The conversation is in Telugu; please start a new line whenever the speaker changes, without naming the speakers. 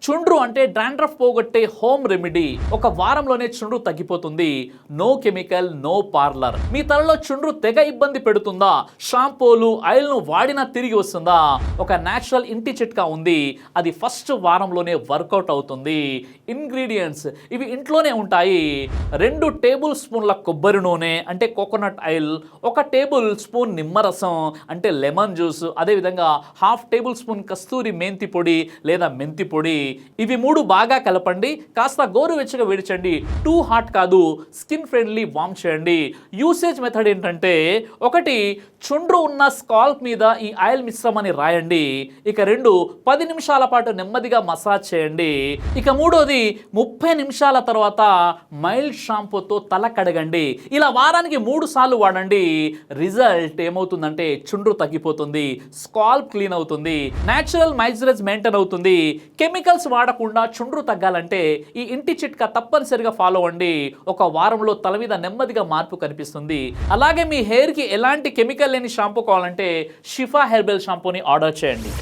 చుండ్రు అంటే డాండ్రఫ్ పోగొట్టే హోమ్ రెమెడీ. ఒక వారంలోనే చుండ్రు తగ్గిపోతుంది. No chemical, no parlour. మీ తలలో చుండ్రు తెగ ఇబ్బంది పెడుతుందా? షాంపూలు, ఆయిల్ను వాడినా తిరిగి వస్తుందా? ఒక న్యాచురల్ ఇంటి చిట్కా ఉంది. అది ఫస్ట్ వారంలోనే వర్కౌట్ అవుతుంది. ఇంగ్రీడియంట్స్ ఇవి ఇంట్లోనే ఉంటాయి. 2 టేబుల్ స్పూన్ల కొబ్బరి నూనె అంటే కోకోనట్ ఆయిల్, 1 టేబుల్ స్పూన్ నిమ్మరసం అంటే లెమన్ జ్యూస్, అదేవిధంగా 1/2 టేబుల్ స్పూన్ కస్తూరి మెంతి పొడి లేదా మెంతి పొడి. ఇవి 3 బాగా కలపండి. కాస్త గోరువెచ్చగా వేడిచండి. టూ హాట్ కాదు, స్కిన్ ఫ్రెండ్లీ వార్మ్ చేయండి. యూసేజ్ మెథడ్ ఏంటంటే, 1 చుండ్రు ఉన్న స్కాల్ప్ మీద ఈ ఆయిల్ మిశ్రమాన్ని రాయండి. ఇక 2 10 నిమిషాల పాటు నెమ్మదిగా మసాజ్ చేయండి. ఇక 3వది 30 నిమిషాల తర్వాత మైల్డ్ షాంపూతో తల కడగండి. ఇలా వారానికి 3 సార్లు వాడండి. రిజల్ట్ ఏమవుతుందంటే చుండ్రు తగ్గిపోతుంది, స్కాల్ప్ క్లీన్ అవుతుంది, న్యాచురల్ మాయిశ్చరైజ్ మెయింటైన్ అవుతుంది. కెమికల్స్ వాడకుండా చుండ్రు తగ్గాలంటే ఈ ఇంటి చిట్కా తప్పనిసరిగా ఫాలో అవ్వండి. ఒక వారంలో తల మీద నెమ్మదిగా మార్పు కనిపిస్తుంది. అలాగే మీ హెయిర్కి ఎలాంటి కెమికల్ లేని షాంపూ కావాలంటే షిఫా హెర్బల్ షాంపూని ఆర్డర్ చేయండి.